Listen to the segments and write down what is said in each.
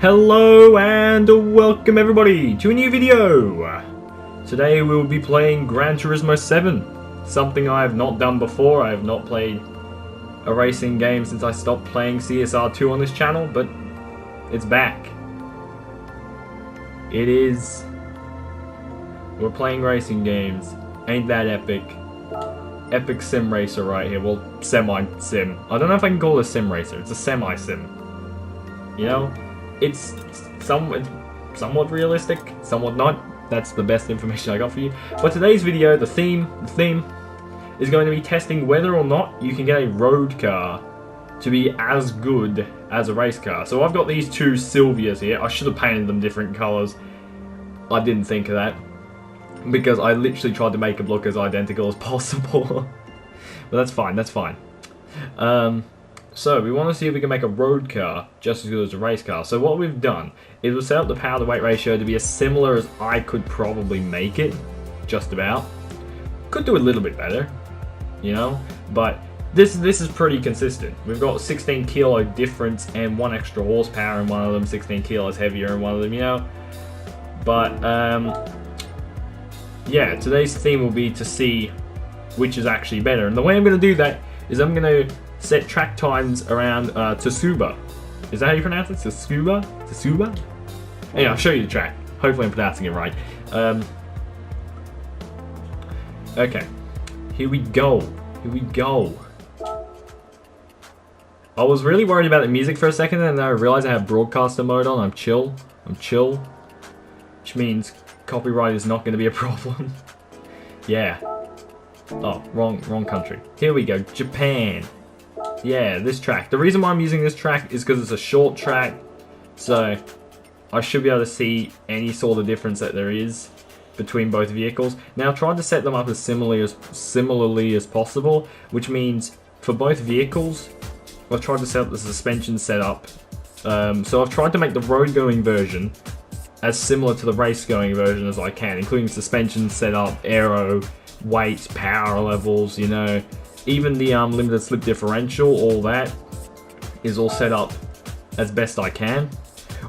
Hello and welcome everybody to a new video! Today we will be playing Gran Turismo 7. Something I have not done before. I have not played a racing game since I stopped playing CSR2 on this channel, but it's back. It is... We're playing racing games. Ain't that epic? Epic sim racer right here. Well, semi-sim. I don't know if I can call it a sim racer. It's a semi-sim. You know? It's somewhat realistic, somewhat not. That's the best information I got for you. But today's video, the theme is going to be testing whether or not you can get a road car to be as good as a race car. So I've got these two Silvias here. I should have painted them different colors. I didn't think of that, because I literally tried to make them look as identical as possible. But that's fine, that's fine. So we want to see if we can make a road car just as good as a race car. So what we've done is we've set up the power to weight ratio to be as similar as I could probably make it. Just about. Could do a little bit better, you know, but this is pretty consistent. We've got 16 kilo difference and 1 extra horsepower in one of them, 16 kilos heavier in one of them, you know. But yeah, today's theme will be to see which is actually better. And the way I'm going to do that is I'm going to set track times around Tsuba. Is that how you pronounce it? Tsuba? Tsuba? Anyway, I'll show you the track. Hopefully I'm pronouncing it right. Okay. Here we go. Here we go. I was really worried about the music for a second, and then I realized I have broadcaster mode on. I'm chill. Which means copyright is not going to be a problem. Yeah. Oh, wrong country. Here we go. Japan. Yeah, this track. The reason why I'm using this track is because it's a short track, so I should be able to see any sort of difference that there is between both vehicles. Now, I've tried to set them up as similarly as possible, which means for both vehicles, I've tried to set up the suspension setup. So I've tried to make the road-going version as similar to the race-going version as I can, including suspension setup, aero, weight, power levels, you know. Even the limited slip differential, all that is all set up as best I can.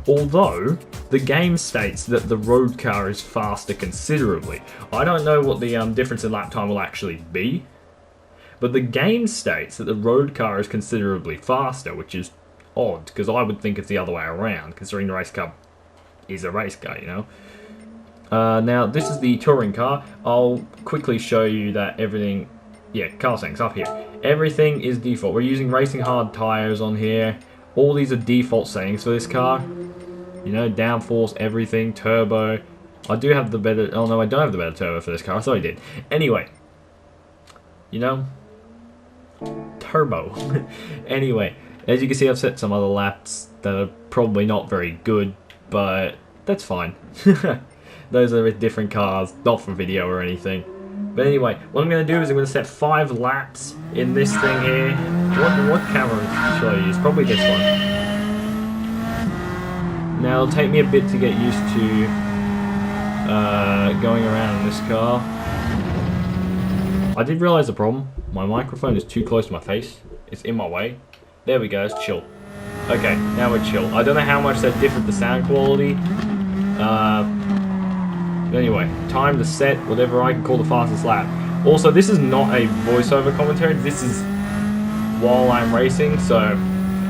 Although, the game states that the road car is faster considerably. I don't know what the difference in lap time will actually be, but the game states that the road car is considerably faster, which is odd, because I would think it's the other way around, considering the race car is a race car, you know. Now, this is the touring car. I'll quickly show you that everything... Yeah, car settings up here. Everything is default. We're using racing hard tires on here. All these are default settings for this car. You know, downforce, everything, turbo. I do have the better... Oh no, I don't have the better turbo for this car. I thought I did. Anyway. You know. Turbo. Anyway, as you can see, I've set some other laps that are probably not very good, but that's fine. Those are with different cars, not for video or anything. But anyway, what I'm going to do is I'm going to set 5 laps in this thing here. What camera should I use? Probably this one. Now, it'll take me a bit to get used to going around in this car. I did realize the problem. My microphone is too close to my face. It's in my way. There we go, it's chill. Okay, now we're chill. I don't know how much that differed the sound quality. Anyway, time to set whatever I can call the fastest lap. Also, this is not a voiceover commentary. This is while I'm racing, so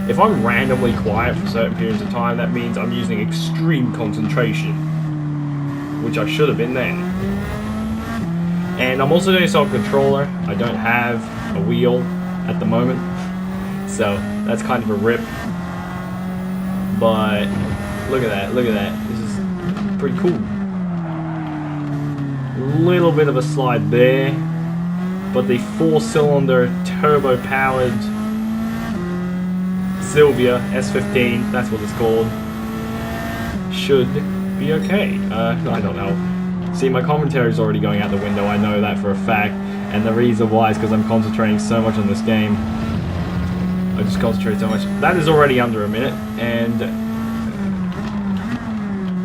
if I'm randomly quiet for certain periods of time, that means I'm using extreme concentration, which I should have been then. And I'm also doing this on a controller. I don't have a wheel at the moment, so that's kind of a rip. But look at that, look at that. This is pretty cool. Little bit of a slide there, but the 4-cylinder turbo-powered Silvia S15, that's what it's called, should be okay. I don't know. See, my commentary is already going out the window. I know that for a fact, and the reason why is because I'm concentrating so much on this game. I just concentrate so much. That is already under a minute, and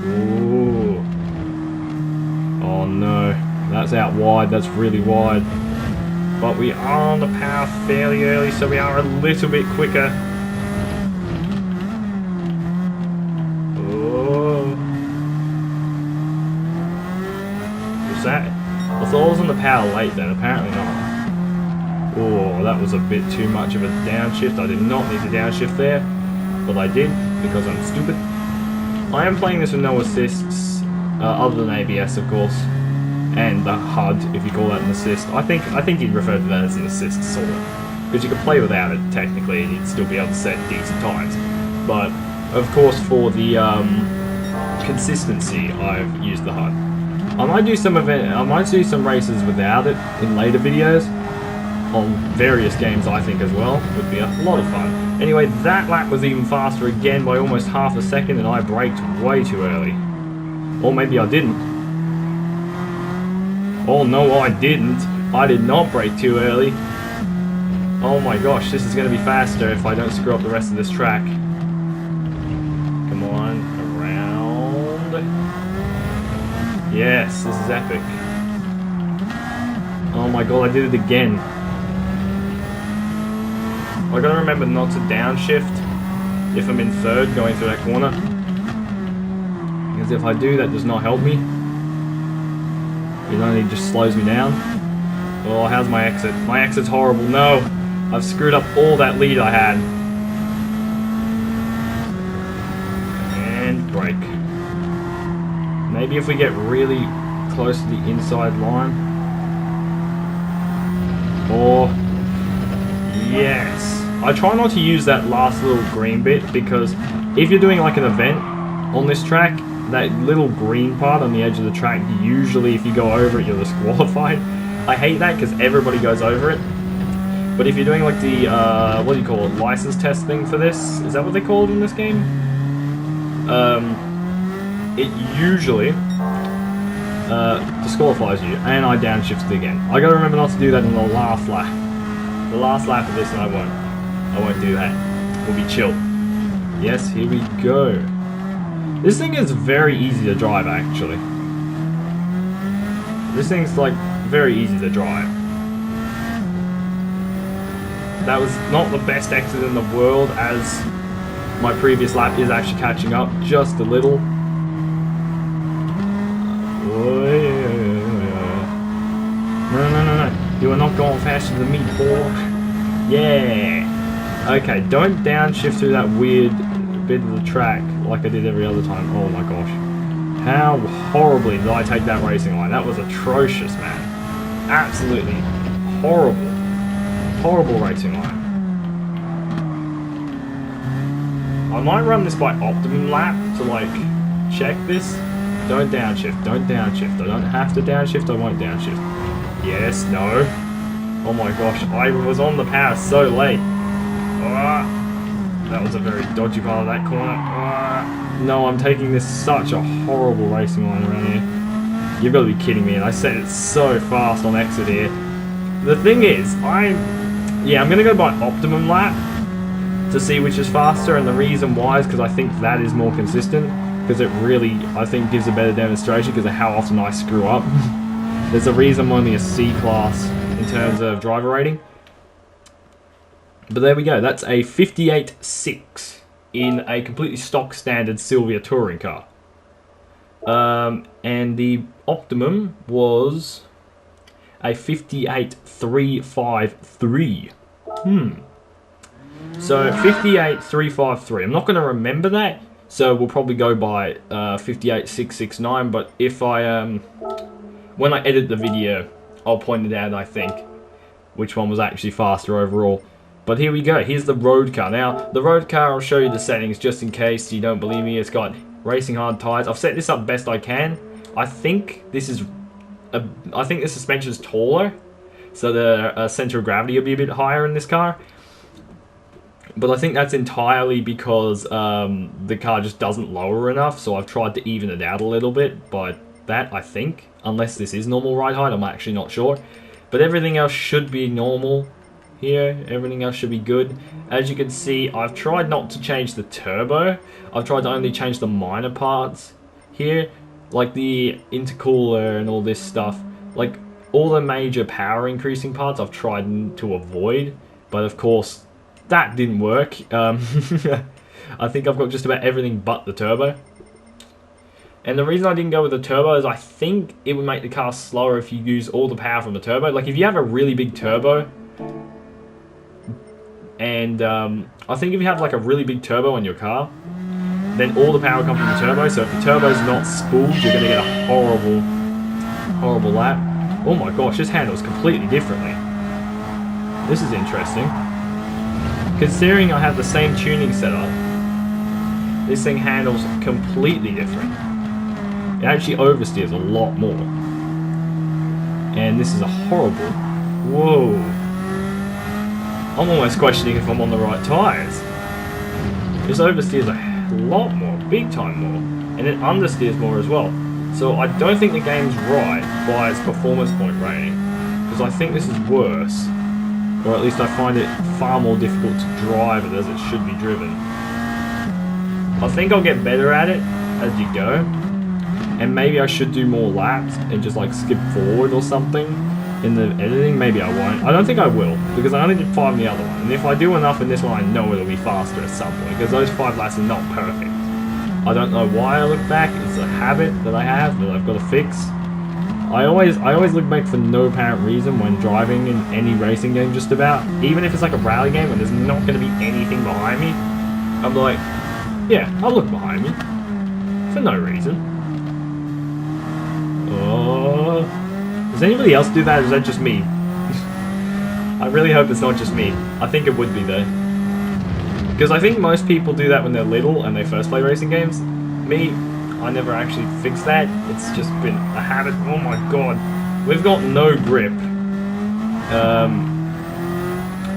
ooh. Oh no, that's out wide, that's really wide. But we are on the power fairly early, so we are a little bit quicker. that? I thought I was on the power late then, apparently not. Oh, that was a bit too much of a downshift. I did not need to downshift there, but I did because I'm stupid. I am playing this with no assists, other than ABS, of course, and the HUD, if you call that an assist. I think you'd refer to that as an assist, sort of, because you could play without it technically, and you'd still be able to set decent times. But of course, for the consistency, I've used the HUD. I might do some races without it in later videos. On various games, I think, as well. Would be a lot of fun. Anyway, that lap was even faster again by almost half a second, and I braked way too early. Or maybe I didn't. Oh no, I didn't. I did not brake too early. Oh my gosh, this is going to be faster if I don't screw up the rest of this track. Come on, around. Yes, this is epic. Oh my god, I did it again. I gotta remember not to downshift if I'm in third going through that corner. Because if I do, that does not help me. It only just slows me down. Oh, how's my exit? My exit's horrible. No! I've screwed up all that lead I had. And brake. Maybe if we get really close to the inside line. Or... yes! I try not to use that last little green bit, because if you're doing like an event on this track, that little green part on the edge of the track, usually if you go over it, you're disqualified. I hate that because everybody goes over it. But if you're doing like the, what do you call it, license test thing for this? Is that what they call it in this game? It usually disqualifies you, and I downshifted again. I gotta remember not to do that in the last lap. The last lap of this, and I won't do that. We'll be chill. Yes, here we go. This thing is very easy to drive, actually. This thing's like very easy to drive. That was not the best exit in the world, as my previous lap is actually catching up just a little. No. You are not going faster than me, boy. Yeah. Okay, don't downshift through that weird bit of the track like I did every other time. Oh my gosh. How horribly did I take that racing line? That was atrocious, man. Absolutely horrible. Horrible racing line. I might run this by optimum lap to like check this. Don't downshift, don't downshift. I don't have to downshift, I won't downshift. Yes, no. Oh my gosh, I was on the power so late. That was a very dodgy part of that corner. No, I'm taking this such a horrible racing line around here. You've got to be kidding me, and I set it so fast on exit here. The thing is, I'm going to go by optimum lap to see which is faster, and the reason why is because I think that is more consistent, because it really, I think, gives a better demonstration because of how often I screw up. There's a reason I'm only a C class in terms of driver rating. But there we go, that's a 58.6 in a completely stock standard Silvia touring car. And the optimum was a 58.353. So 58.353. I'm not going to remember that, so we'll probably go by 58.669. But if I when I edit the video, I'll point it out, I think, which one was actually faster overall. But here we go, here's the road car. Now, the road car, I'll show you the settings just in case you don't believe me. It's got racing hard tyres. I've set this up best I can. I think this is, I think the suspension is taller, so the center of gravity will be a bit higher in this car. But I think that's entirely because the car just doesn't lower enough, so I've tried to even it out a little bit by that, I think. Unless this is normal ride height, I'm actually not sure. But everything else should be normal. Here, everything else should be good. As you can see, I've tried not to change the turbo. I've tried to only change the minor parts here, like the intercooler and all this stuff. Like all the major power increasing parts I've tried to avoid, but of course that didn't work. I think I've got just about everything but the turbo. And the reason I didn't go with the turbo is I think it would make the car slower if you use all the power from the turbo. Like if you have a really big turbo, and I think if you have like a really big turbo on your car, then all the power comes from the turbo. So if the turbo's not spooled, you're going to get a horrible lap. Oh my gosh, this handles completely differently. This is interesting. Considering I have the same tuning setup, this thing handles completely different. It actually oversteers a lot more. And this is a horrible... Whoa. I'm almost questioning if I'm on the right tyres. This oversteers a lot more, big time more. And it understeers more as well. So I don't think the game's right by its performance point rating. Because I think this is worse. Or at least I find it far more difficult to drive it as it should be driven. I think I'll get better at it as you go. And maybe I should do more laps and just like skip forward or something in the editing. Maybe I won't. I don't think I will, because I only did 5 in the other one. And if I do enough in this one, I know it'll be faster at some point, because those 5 laps are not perfect. I don't know why I look back. It's a habit that I have that I've got to fix. I always look back for no apparent reason when driving in any racing game just about. Even if it's like a rally game and there's not going to be anything behind me, I'm like, yeah, I'll look behind me. For no reason. Oh, does anybody else do that, or is that just me? I really hope it's not just me. I think it would be though. Because I think most people do that when they're little and they first play racing games. Me, I never actually fixed that. It's just been a habit. Oh my god. We've got no grip.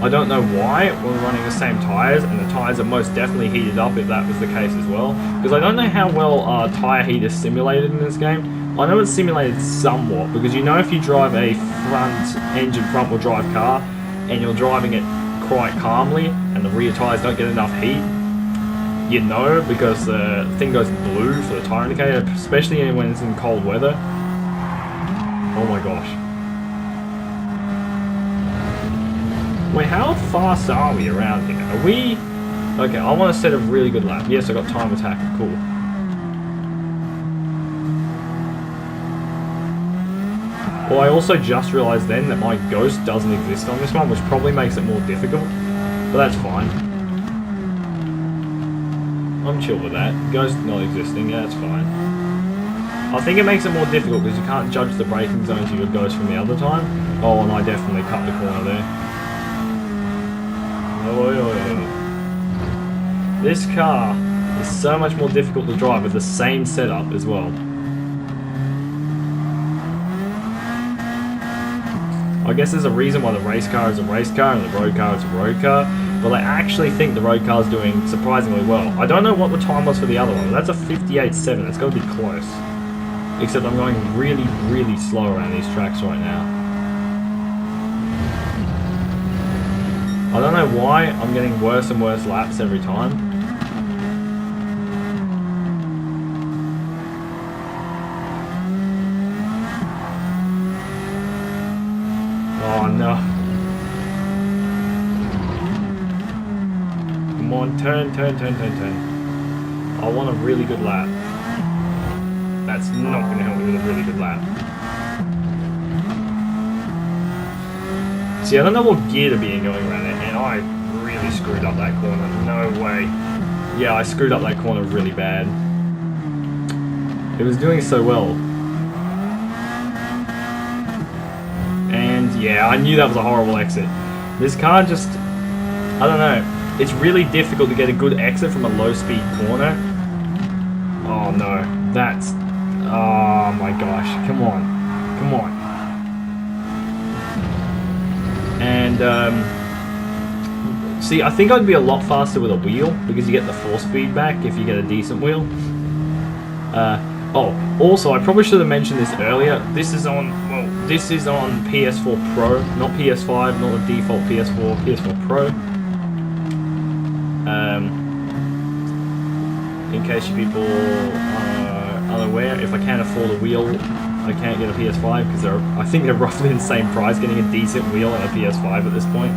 I don't know why we're running the same tyres, and the tyres are most definitely heated up if that was the case as well. Because I don't know how well tyre heat is simulated in this game. I know it's simulated somewhat, because you know if you drive a front wheel drive car and you're driving it quite calmly and the rear tyres don't get enough heat, you know, because the thing goes blue for the tyre indicator, especially when it's in cold weather. Oh my gosh. Wait, how fast are we around here? Are we... Okay, I want to set a really good lap. Yes, I got time attack. Cool. Well, I also just realised then that my ghost doesn't exist on this one, which probably makes it more difficult. But that's fine. I'm chill with that. Ghost not existing, yeah, that's fine. I think it makes it more difficult because you can't judge the braking zones of your ghost from the other time. Oh, and I definitely cut the corner there. This car is so much more difficult to drive with the same setup as well. I guess there's a reason why the race car is a race car and the road car is a road car, but I actually think the road car is doing surprisingly well. I don't know what the time was for the other one, but that's a 58.7. It's got to be close. Except I'm going really, really slow around these tracks right now. I don't know why I'm getting worse and worse laps every time. Oh no. Come on, turn. I want a really good lap. That's not going to help me with a really good lap. See, I don't know what gear to be in going around it, and I really screwed up that corner. No way. Yeah, I screwed up that corner really bad. It was doing so well. And yeah, I knew that was a horrible exit. This car just... I don't know. It's really difficult to get a good exit from a low-speed corner. Oh no. That's... Oh my gosh. Come on. Come on. And, see, I think I'd be a lot faster with a wheel, because you get the force feedback if you get a decent wheel. Oh, also, I probably should have mentioned this earlier. This is on, well, this is on PS4 Pro, not PS5, not the default PS4, PS4 Pro. In case you people are unaware, if I can't afford a wheel, I can't get a PS5 because I think they're roughly the same price, getting a decent wheel and a PS5 at this point.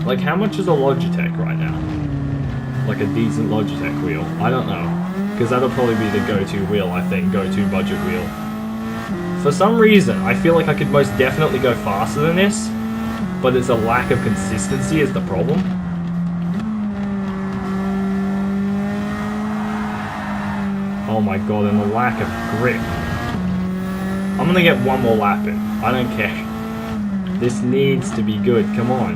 Like, how much is a Logitech right now? Like like a decent Logitech wheel. I don't know. Because that'll probably be the go-to wheel, I think. Go-to budget wheel. For some reason, I feel like I could most definitely go faster than this. But it's a lack of consistency is the problem. Oh my god, and the lack of grip. I'm gonna get one more lap in. I don't care. This needs to be good, come on.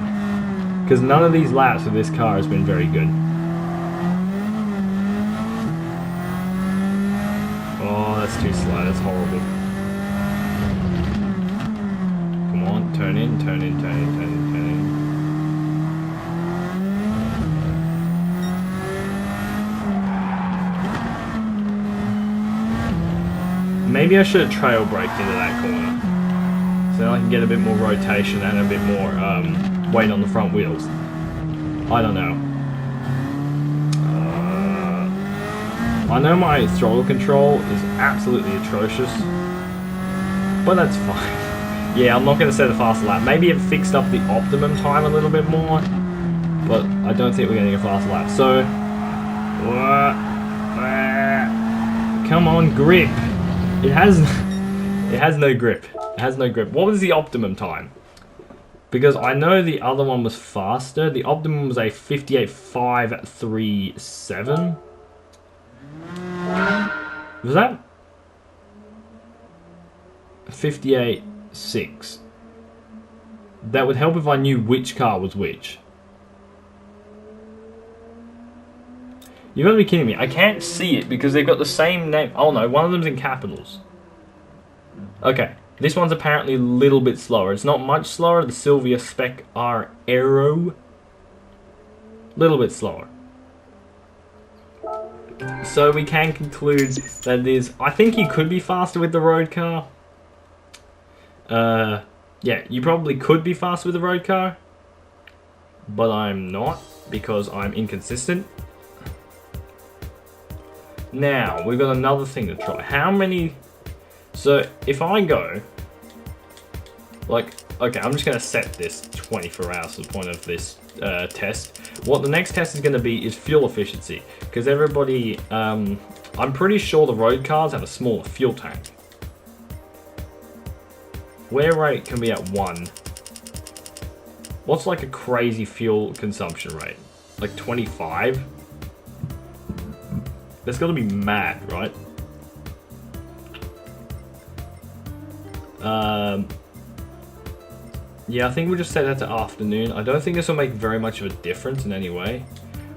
Because none of these laps with this car has been very good. Oh, that's too slow, that's horrible. Come on, turn in, turn in, turn in, turn in, turn in. Maybe I should have trail braked into that corner. So then I can get a bit more rotation and a bit more weight on the front wheels. I don't know. I know my throttle control is absolutely atrocious. But that's fine. Yeah, I'm not going to set a faster lap. Maybe it fixed up the optimum time a little bit more. But I don't think we're getting a faster lap. So... come on, grip. It has no grip. It has no grip. What was the optimum time? Because I know the other one was faster. The optimum was a 58.537. Was that 58.6? That would help if I knew which car was which. You've got to be kidding me. I can't see it because they've got the same name. Oh no, one of them's in capitals. Okay, this one's apparently a little bit slower. It's not much slower. The Sylvia Spec R Aero. Little bit slower. So we can conclude that it is... I think you could be faster with the road car. Yeah, you probably could be faster with the road car. But I'm not, because I'm inconsistent. Now, we've got another thing to try. How many... So, if I go... Like, okay, I'm just going to set this 24 hours to the point of this test. What the next test is going to be is fuel efficiency. Because everybody... I'm pretty sure the road cars have a smaller fuel tank. Wear rate can be at 1. What's like a crazy fuel consumption rate? Like 25? That's got to be mad, right? Yeah, I think we'll just set that to afternoon. I don't think this will make very much of a difference in any way.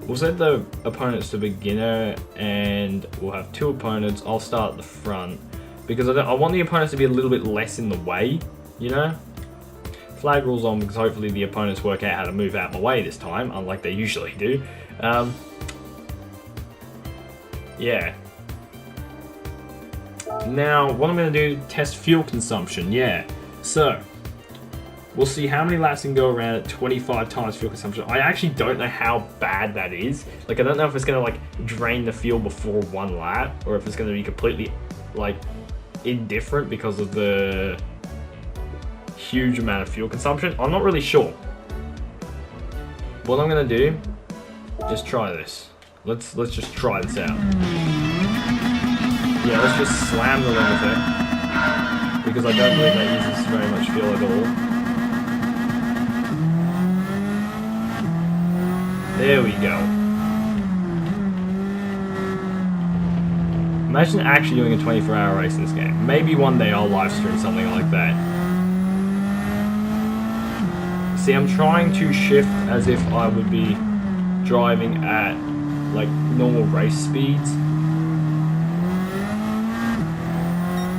We'll set the opponents to beginner, and we'll have 2 opponents. I'll start at the front, because I want the opponents to be a little bit less in the way, you know? Flag rules on, because hopefully the opponents work out how to move out my way this time, unlike they usually do. Yeah. Now, what I'm going to do, test fuel consumption, yeah. So, we'll see how many laps can go around at 25 times fuel consumption. I actually don't know how bad that is. Like, I don't know if it's going to, like, drain the fuel before 1 lap, or if it's going to be completely, like, indifferent because of the huge amount of fuel consumption. I'm not really sure. What I'm going to do is try this. Let's just try this out. Yeah, let's just slam the limiter, because I don't believe that uses very much fuel at all. There we go. Imagine actually doing a 24-hour race in this game. Maybe one day I'll live stream something like that. See, I'm trying to shift as if I would be driving at like normal race speeds,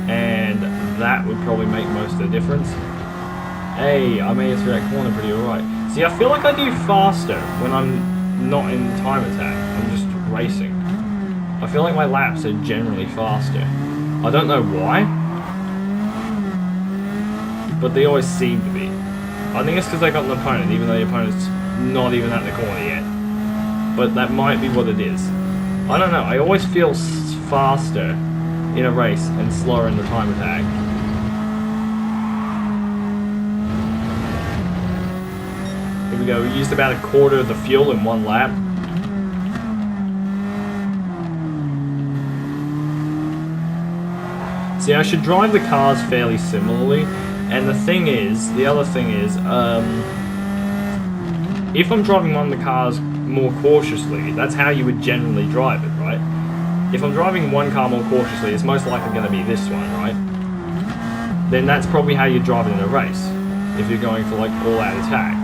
and that would probably make most of the difference. Hey, I made it through that corner pretty alright. See, I feel like I do faster when I'm not in time attack. I'm just racing. I feel like my laps are generally faster. I don't know why, but they always seem to be. I think it's because I got an opponent, even though the opponent's not even at the corner yet. But that might be what it is. I don't know, I always feel faster in a race and slower in the time attack. Here we go, we used about a quarter of the fuel in 1 lap. See, I should drive the cars fairly similarly, and the other thing is, if I'm driving one of the cars more cautiously, that's how you would generally drive it, right? If I'm driving one car more cautiously, it's most likely going to be this one, right? Then that's probably how you drive it in a race, if you're going for like all-out attack.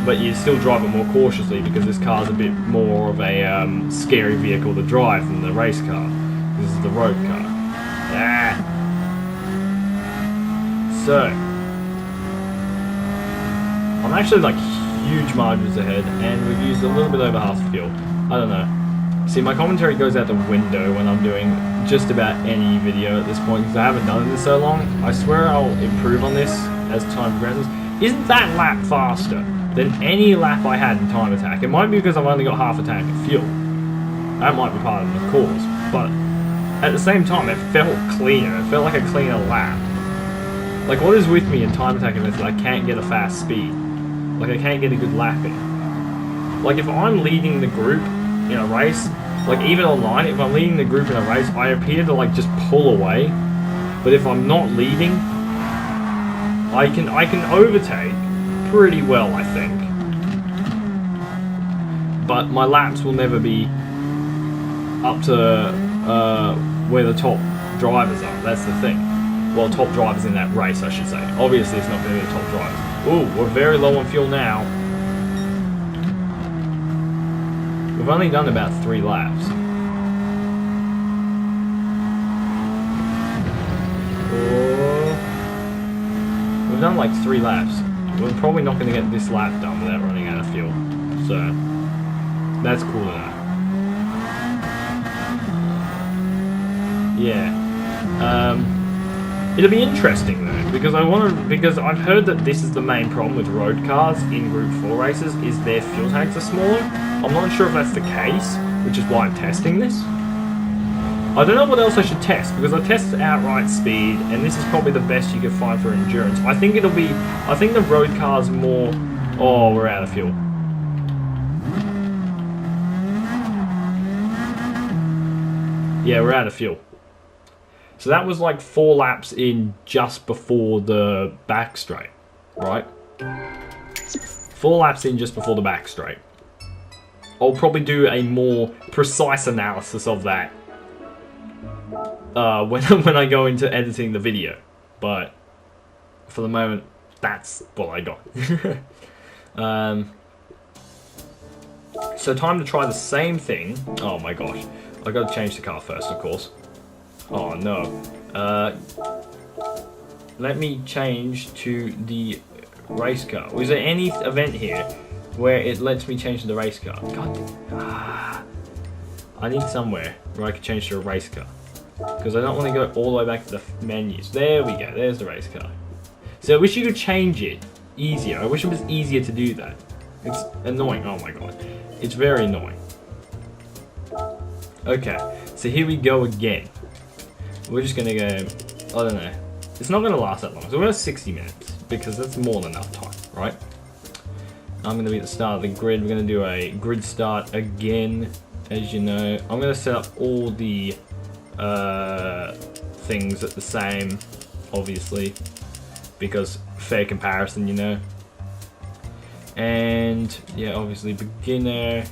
But you still drive it more cautiously because this car's a bit more of a scary vehicle to drive than the race car. This is the road car. Ah. So, I'm actually like huge margins ahead, and we've used a little bit over half the fuel. I don't know. See, my commentary goes out the window when I'm doing just about any video at this point because I haven't done it in so long. I swear I'll improve on this as time progresses. Isn't that lap faster than any lap I had in time attack? It might be because I've only got half a tank of fuel. That might be part of the cause, but at the same time, it felt cleaner. It felt like a cleaner lap. Like, what is with me in time attack is that I can't get a fast speed. Like, I can't get a good lap in. Like, if I'm leading the group in a race, like, even online, if I'm leading the group in a race, I appear to, like, just pull away. But if I'm not leading, I can overtake pretty well, I think. But my laps will never be up to where the top drivers are. That's the thing. Well, top drivers in that race, I should say. Obviously, it's not going to be the top drivers. Ooh, we're very low on fuel now. We've only done about 3 laps. Oh. We've done like 3 laps. We're probably not going to get this lap done without running out of fuel. So, that's cool to know. Yeah. It'll be interesting though, because I've heard that this is the main problem with road cars in Group 4 races, is their fuel tanks are smaller. I'm not sure if that's the case, which is why I'm testing this. I don't know what else I should test, because I tested outright speed, and this is probably the best you could find for endurance. I think the road car's more... Oh, we're out of fuel. Yeah, we're out of fuel. So that was like 4 laps in just before the back straight, right? 4 laps in just before the back straight. I'll probably do a more precise analysis of that when I go into editing the video. But for the moment, that's what I got. So time to try the same thing. Oh my gosh. I gotta change the car first, of course. Oh no. Let me change to the race car. Was there any event here where it lets me change to the race car? God. I need somewhere where I can change to a race car. Because I don't want to go all the way back to the menus. There we go. There's the race car. So I wish you could change it easier. I wish it was easier to do that. It's annoying. Oh my god. It's very annoying. Okay. So here we go again. We're just gonna go, I don't know. It's not gonna last that long. So we're at 60 minutes because that's more than enough time, right? I'm gonna be at the start of the grid. We're gonna do a grid start again, as you know. I'm gonna set up all the things at the same, obviously, because fair comparison, you know. And yeah, obviously beginner.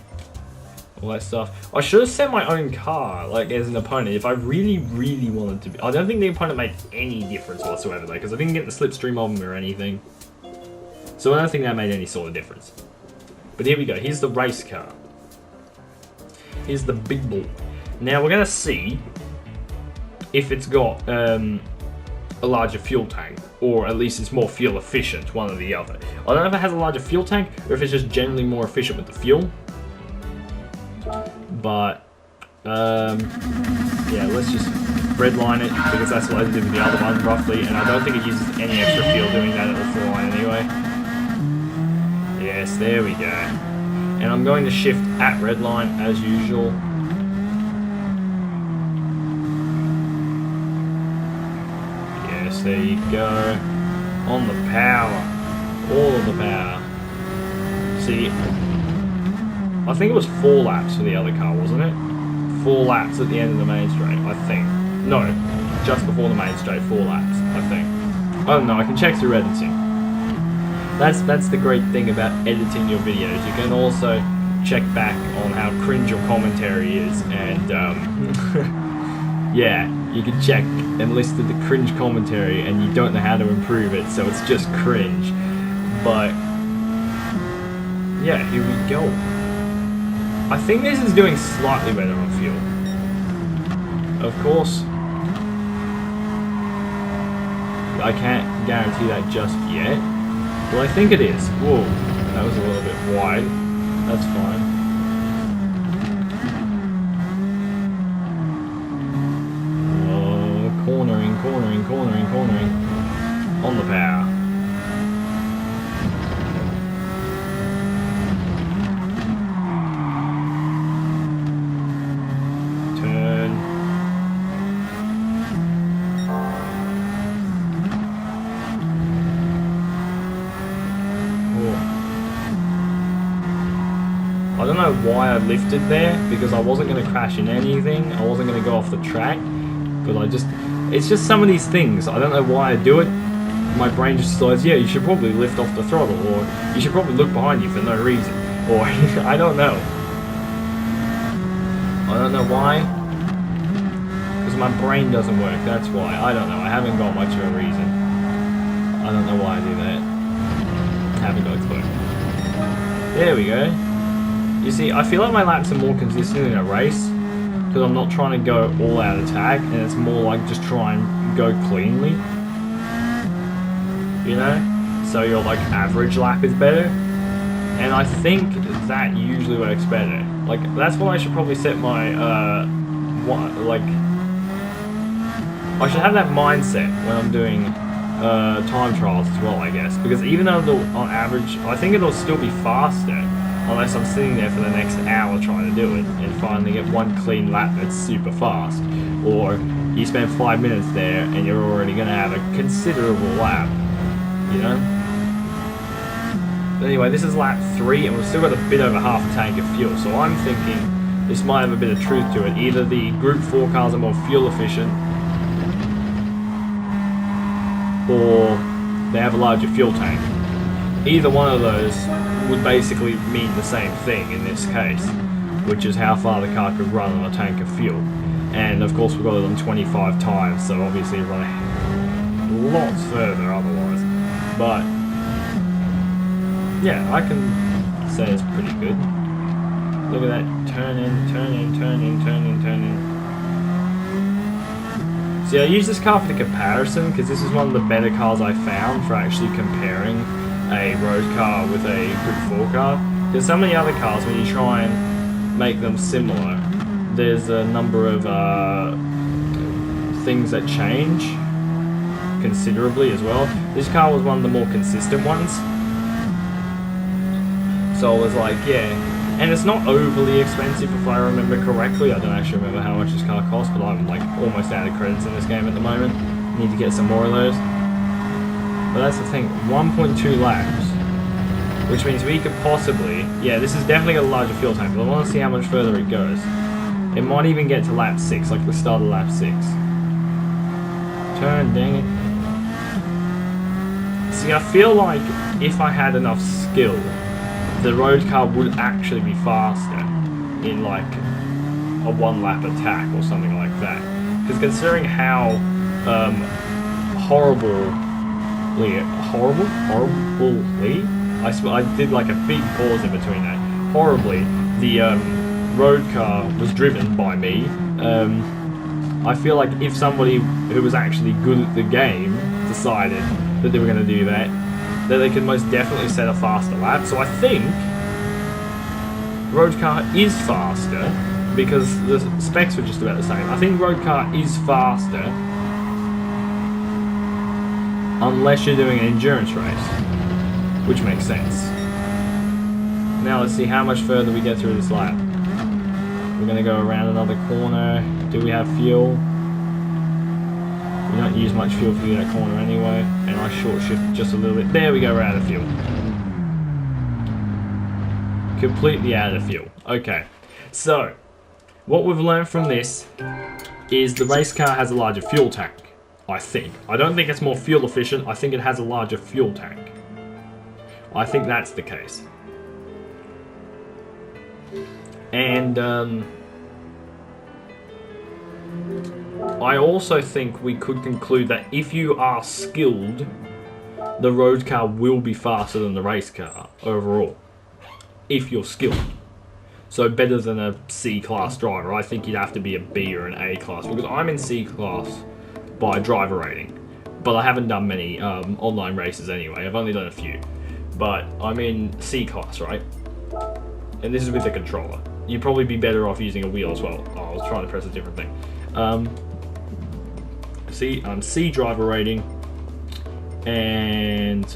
All that stuff. I should have set my own car, like, as an opponent, if I really, really wanted to be. I don't think the opponent made any difference whatsoever, though, because I didn't get the slipstream of him or anything. So I don't think that made any sort of difference. But here we go. Here's the race car. Here's the big ball. Now, we're going to see if it's got a larger fuel tank, or at least it's more fuel efficient, one or the other. I don't know if it has a larger fuel tank, or if it's just generally more efficient with the fuel. But, yeah, let's just redline it, because that's what I did with the other one, roughly, and I don't think it uses any extra fuel doing that, it'll fall line anyway. Yes, there we go. And I'm going to shift at redline, as usual. Yes, there you go. On the power. All of the power. See, I think it was 4 laps for the other car, wasn't it? 4 laps at the end of the main straight, I think. No, just before the main straight, 4 laps, I think. Oh no, I can check through editing. That's the great thing about editing your videos. You can also check back on how cringe your commentary is, and yeah, you can check and listen to the cringe commentary, and you don't know how to improve it, so it's just cringe. But yeah, here we go. I think this is doing slightly better on fuel. Of course, I can't guarantee that just yet. Well, I think it is. Whoa, that was a little bit wide. That's fine. Oh, cornering. On the power. Turn. I don't know why I lifted there, because I wasn't going to crash in anything. I wasn't going to go off the track, because it's just some of these things. I don't know why I do it. My brain just decides, yeah, you should probably lift off the throttle, or you should probably look behind you for no reason, or I don't know. I don't know why, because my brain doesn't work, that's why. I don't know, I haven't got much of a reason. I don't know why I do that. Haven't got a clue. There we go. You see, I feel like my laps are more consistent in a race, because I'm not trying to go all out attack, and it's more like just try and go cleanly. You know? So your like average lap is better. And I think that usually works better. Like, that's why I should probably set my, I should have that mindset when I'm doing time trials as well, I guess. Because even though on average, I think it'll still be faster, unless I'm sitting there for the next hour trying to do it and finally get one clean lap that's super fast. Or you spend 5 minutes there and you're already going to have a considerable lap, you know? But anyway, this is lap 3 and we've still got a bit over half a tank of fuel, so I'm thinking this might have a bit of truth to it. Either the Group 4 cars are more fuel efficient, or they have a larger fuel tank. Either one of those would basically mean the same thing in this case, which is how far the car could run on a tank of fuel. And of course we've got it on 25 times, so obviously run lots further otherwise. But yeah, I can say it's pretty good. Look at that, turn in. See, I use this car for the comparison because this is one of the better cars I found for actually comparing a road car with a Group 4 car. Because some of the other cars, when you try and make them similar, there's a number of things that change considerably as well. This car was one of the more consistent ones. So I was like, yeah. And it's not overly expensive if I remember correctly. I don't actually remember how much this car cost, but I'm like almost out of credits in this game at the moment. Need to get some more of those. But that's the thing, 1.2 laps, which means we could possibly, yeah, this is definitely a larger fuel tank, but I want to see how much further it goes. It might even get to lap 6, like the start of lap 6. Turn, dang it. See, I feel like if I had enough skill, the road car would actually be faster in like a 1-lap attack or something like that. Because considering how horribly, I did like a big pause in between that. Horribly, the road car was driven by me. I feel like if somebody who was actually good at the game decided that they were going to do that, that they could most definitely set a faster lap. So I think road car is faster because the specs were just about the same. I think road car is faster unless you're doing an endurance race, which makes sense. Now let's see how much further we get through this lap. We're going to go around another corner. Do we have fuel? We don't use much fuel through that corner anyway, and I short shift just a little bit. There we go, we're out of fuel. Completely out of fuel. Okay, so what we've learned from this is the race car has a larger fuel tank, I think. I don't think it's more fuel efficient, I think it has a larger fuel tank. I think that's the case. And I also think we could conclude that if you are skilled, the road car will be faster than the race car overall. If you're skilled. So better than a C-class driver. I think you'd have to be a B or an A-class, because I'm in C-class by driver rating. But I haven't done many online races anyway. I've only done a few. But I'm in C-class, right? And this is with the controller. You'd probably be better off using a wheel as well. Oh, I was trying to press a different thing. See, I'm C driver rating. And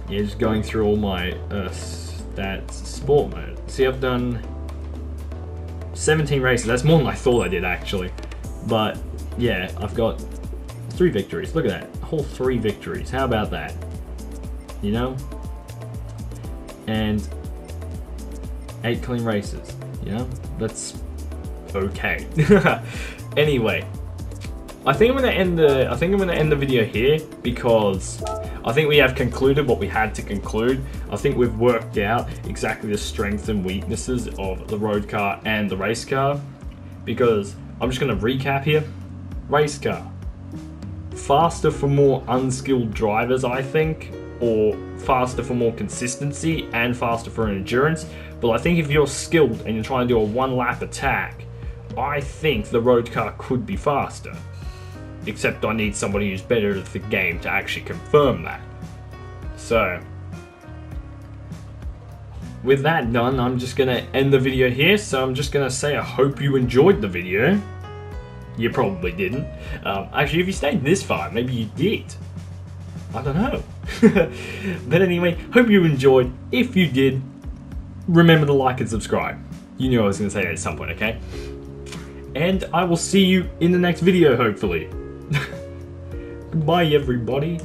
yeah, just going through all my stats, sport mode. See, I've done 17 races. That's more than I thought I did, actually. But yeah, I've got 3 victories. Look at that, a whole 3 victories. How about that? You know, and 8 clean races. You know, that's okay. Anyway, I think I'm gonna end the video here, because I think we have concluded what we had to conclude. I think we've worked out exactly the strengths and weaknesses of the road car and the race car. Because I'm just gonna recap here. Race car, faster for more unskilled drivers, I think, or faster for more consistency and faster for endurance. But I think if you're skilled and you're trying to do a 1-lap attack, I think the road car could be faster. Except I need somebody who's better at the game to actually confirm that. So, with that done, I'm just going to end the video here. So I'm just going to say I hope you enjoyed the video. You probably didn't. Actually, if you stayed this far, maybe you did. I don't know. But anyway, hope you enjoyed. If you did, remember to like and subscribe. You knew I was going to say that at some point, okay? And I will see you in the next video, hopefully. Goodbye, everybody.